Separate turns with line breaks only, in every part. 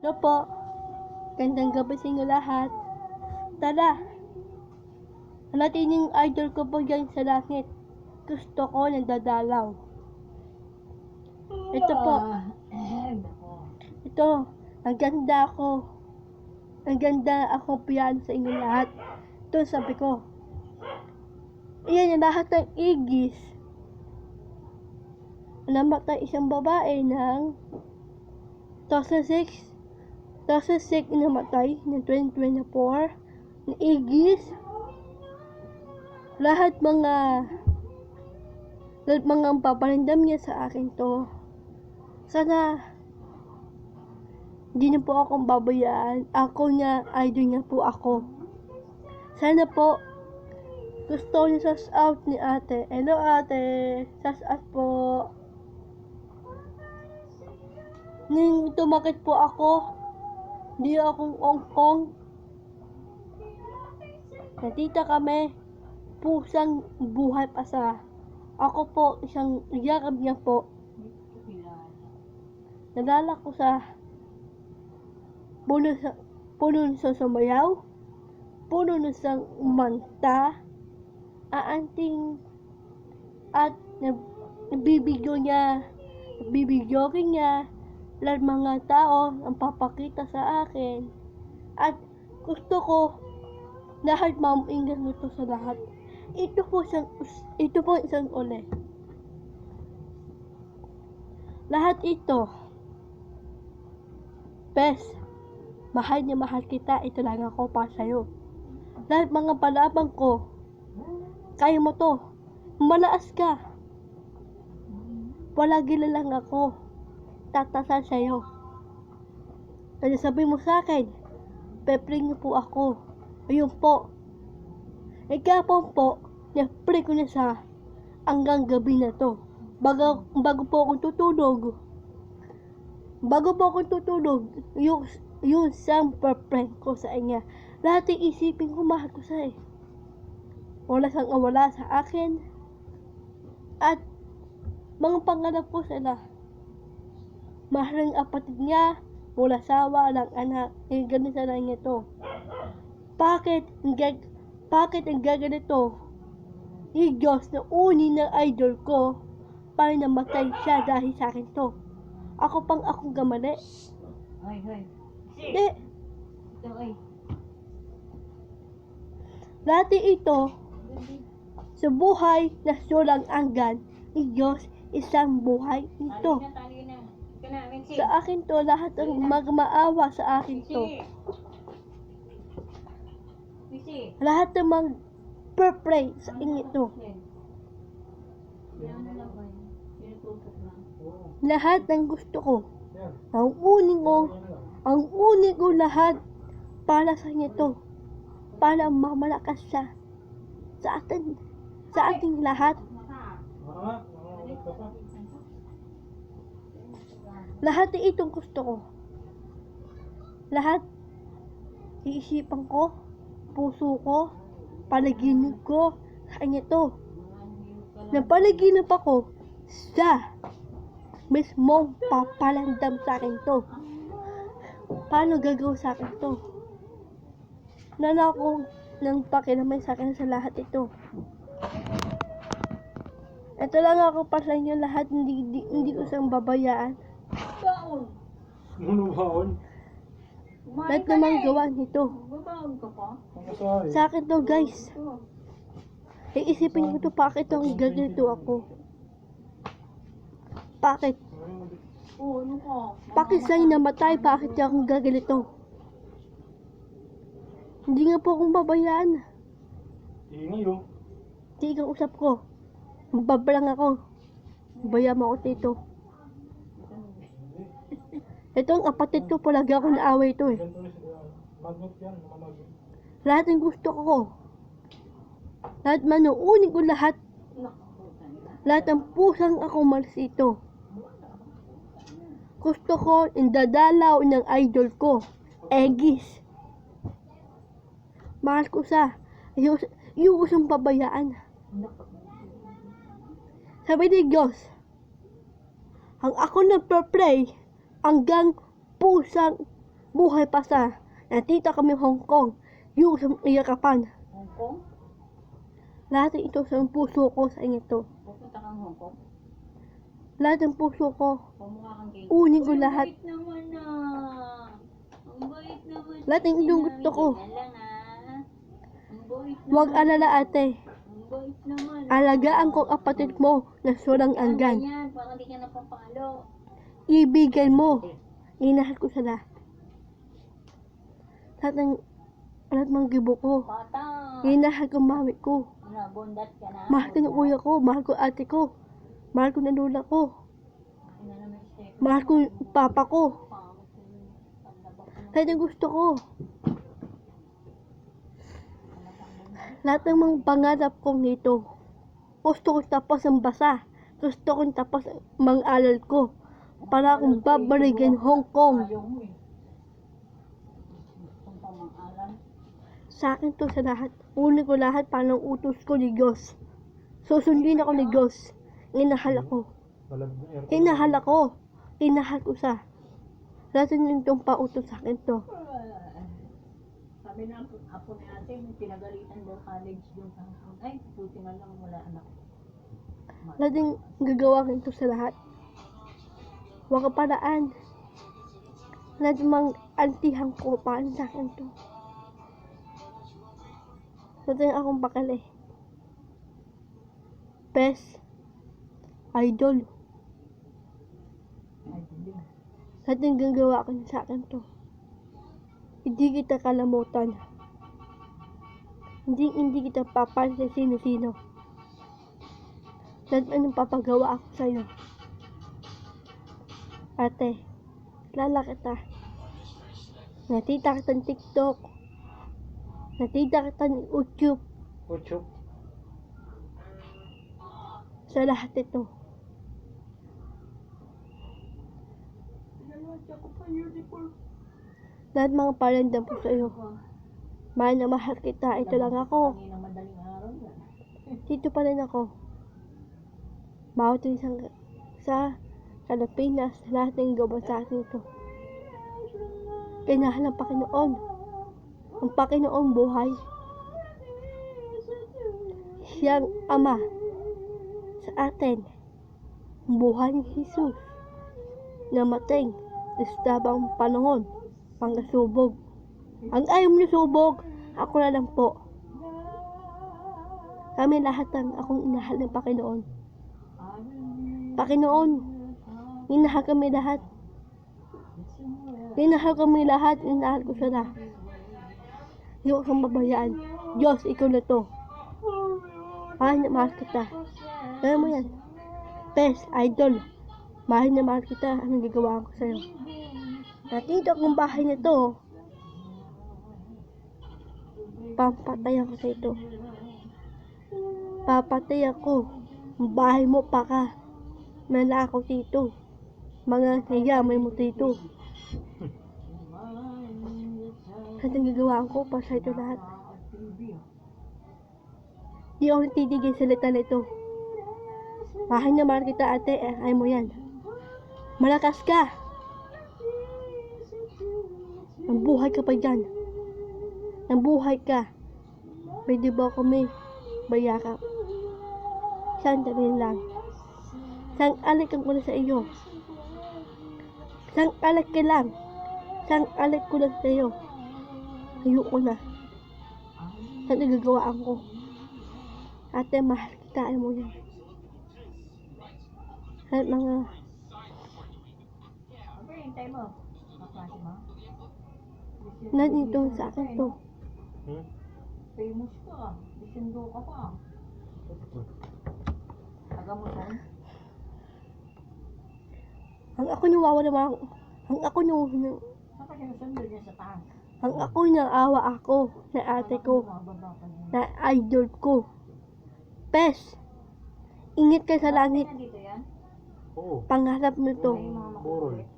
Hello po. Gandang gabi sa inyo lahat. Tara. Hanapin yung idol ko po dyan sa langit. Gusto ko nagdadalaw. Ito po. Ito. Ang ganda ako. Ang ganda ako piyan sa inyo lahat. Ito sabi ko. Iyan yung lahat ng igis. Namatay isang babae ng 2006 namatay ng 2024 ng igis. Lahat mga paparindam niya sa akin to. Sana hindi niyo po akong babayaan. Ako niya, idol niya po ako. Sana po gusto niyo sas out ni ate. Hello ate, sas out po. Nung tumakit po ako, di akong ongkong. Natita kami, pusang buhay pa sa. Ako po, isang yakap niya po. Nalala ko sa puno sa sumayaw, puno na sa umanta, aanting at nabibigyo niya, lahat mga tao ang papakita sa akin. At gusto ko lahat mamuingat nito sa lahat. Ito po isang uli. Lahat ito. Bes, mahal kita. Ito lang ako para sa'yo. Lahat mga palabang ko, kaya mo to. Malaas ka. Palagi lang ako. Tatasal sa'yo. Kaya sabi mo sa akin, pepring niyo po ako. Ayun po. Ikapon po, na-pray ko na sa hanggang gabi na to. Bago po akong tutulog. Yung sample prank ko sa kanya. Lahat ng isipin ko, mahal ko sa wala sang awala sa akin. At mga pangarap ko sila. Mahal ang apatid niya, wala sawa, walang anak. Ganun sa lang ito. Bakit ang gaganito? Ni Diyos na uni ng idol ko para namatay siya dahil sa akin to. Akong gamali. Hindi. Dati ito, sa buhay na sulang anggan, ni Diyos isang buhay ito. Sa akin to, lahat ang magmaawa sa akin to. Lahat ng mag-pray sa inyo to. Lahat ng gusto ko. Ang unin ko lahat para sa inyo to. Para mamalakas siya sa ating lahat. Lahat ng itong gusto ko. Lahat iisipan ko, puso ko, panaginip ko sa kanya to. Napanaginip ako sa mismong papalandam sa akin to. Paano gagawin sa akin to? Nanako ng pakiramay sa akin sa lahat ito. Ito lang ako para sa inyo lahat, hindi ko siyang babayaan. Lahat naman gawa nito. Sa akin to guys. Iisipin ko to, bakit ang gaganito ako? Bakit? Bakit sa'yo namatay? Bakit akong gaganito? Hindi nga po akong babayaan. Hindi kang usap ko. Babalang ako. Bayaan mo ako dito. Ito ang apatid ko, palagi ako naaway ito Lahat ng gusto ko. Lahat manuunin ko lahat. Lahat ng pusang ako malis ito. Gusto ko indadalaw ng idol ko. Egis. Mahal ko sa. Yung usang babayaan. Sabi ni Diyos, ang ako nagpa-pray hanggang pusang buhay pa sa natita kami Hong Kong, yung sa iyakapan.
Hong Kong?
Lahat ng ito sa puso ko sa inyo to.
Pupunta kang Hong Kong?
Lahat ng puso ko,
Pumukha kang gay.
unin ko lahat.
Ang bait naman ah. Ang bait naman.
Lahat ng inyong gusto ko.
Yan lang ah. Ang bait naman.
Huwag alala ate,
Ang bait naman.
alagaan ko kapatid mo na surang anggan.
Ganyan, parang di ka napapalo.
Ibigay mo, inahal ko sa lahat. Lahat ng gibo ko,
Bata.
inahal ko mami ko.
Nabundat ka na.
Mahal ko ng kuya ko, mahal ko ate ko, mahal ko ng lola ko,
Ina naman siya.
mahal ko yung papa ko. Lahat ng gusto ko. Lahat ng mga pangarap kong nito. Gusto ko tapos ang basa. Gusto ko tapos ang mga alal ko. Para akong babalikin Hong Kong.
Ayaw mo eh. Gusto pa mang-aral.
Sa akin to sa lahat. Unin ko lahat para ng utos ko ni Diyos. Susundin ako ni Diyos. Inahal ako. Inahal ako. Inahal ko sa. Lahat ng itong pautos sa akin to.
Sabi na apo ni ate, may pinagalitan daw college yung kahapon. Ay, buti nga lang wala anak.
Lahat ng gagawa ko ito sa lahat. Huwag kaparaan. Lahat ng mga antihan ko para sa akin to. Lahat ng akong bakal eh. Best. Idol.
Ay, hindi.
Lahat ng gagawa ko sa akin to. Hindi kita kalamutan. Hindi kita papan sa sino-sino. Lahat anong papagawa ako sa'yo. Ate, lala kita. Natita kita ng TikTok. Natita kita ng YouTube.
Uchup.
Sa lahat ito. Lahat mga palandam ko sa'yo. Mahal na mahal kita. Ito lang ako.
Kanina madaling araw yan.
Dito pa rin ako. Bawat isang sa Pilipinas, lahat ng gawa sa akin ito. Kinahal ng Panginoon. Ang Panginoon buhay. Siyang Ama sa atin. Ang buhay ni Jesus. Namating sa tabang panahon. Pangkasubog. Ang ayaw mo subog, ako na lang po. Kami lahat ang akong inahal ng Panginoon. Panginoon, inahal kami lahat. Inahal kami lahat, inahal ko sila. Hindi ko kang babayaan. Diyos, ikaw na to. Mahal na mahal kita. Alam mo yan. Best, idol. Mahal na mahal kita. Anong gagawa ko sa'yo? Natito akong bahay na to. Pampatay ako sa ito. Papatay ako. Ang bahay mo pa ka. Malakaw dito. Mga nayamay mo dito. At ang gagawin ko para sa ito lahat. Di ako natitigil sa salita na ito. Mahal na mahal kita ate. Ay mo yan. Malakas ka. Ang buhay ka pa dyan. Ang buhay ka. Pwede ba kami bayakap? Sandali lang. Sang alik ang ko na sa iyo. Sang alik ka lang. Sang alik ko lang sa iyo. Ayoko na. Saan nagagawaan ko? Ate, mahal kita. Ay mo yan. At mga
Okay, hintay mo. Kaklase mo.
nandito sa akin to.
Famous ka. Isundo ka pa. Taga mo saan?
Ang ako nawawala mga... Ang ako
Saan ka sinusundo niya sa taas?
Ang ako awa ako na ate ko.
Mababa pa niya.
Na idol ko. Pes, ingat ka sa langit.
Nandito yan?
Oo.
Pangarap mo to.
Ay, mga
Burol.
makukulit.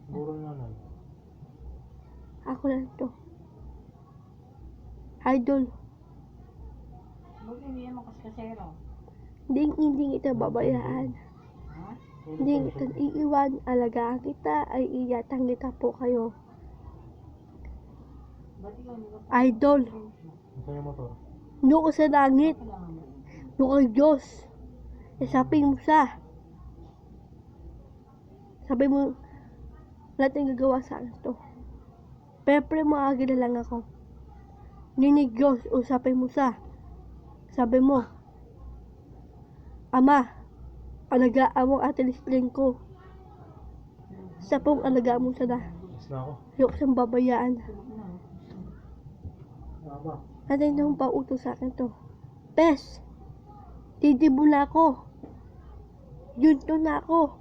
Burol nanay.
Ako lang to. Idol.
Huwag hindi yan makaskasero.
Hindi kita babayaan.
Ha?
Hindi kita iiwan. Alagaan kita. Ay iyatang kita po kayo. Idol.
Saan yung motor?
Doon ko sa langit.
Kailangan mo.
Doon kay Diyos. Isapin mo siya. Sabi mo, lahat ng gagawa sa akin to. Pero maagi na lang ako. Ninig Diyos, usapin mo siya. Sabi mo, Ama, alagaan mo Ate Lisling ko. Sa pong alagaan mo siya na.
Yes na ako.
Ayoko siyang babayaan.
Tulog na.
Tama.
Ano yung pautos sa akin to? Pes, tidibo na ako. Junto na ako.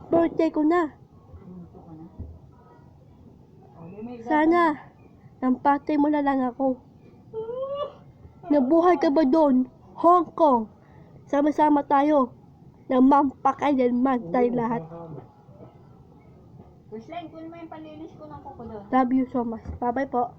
Birthday ko na.
Pinto ka na. O, di may
Sana, nampatay mo na lang ako. Nabuhay ka ba doon? Hong Kong. Sama-sama tayo. Namampakay din man tayo lahat.
Wislen, kunin mo yung panlinis ko ng kuko doon.
Love you so much. Bye-bye po.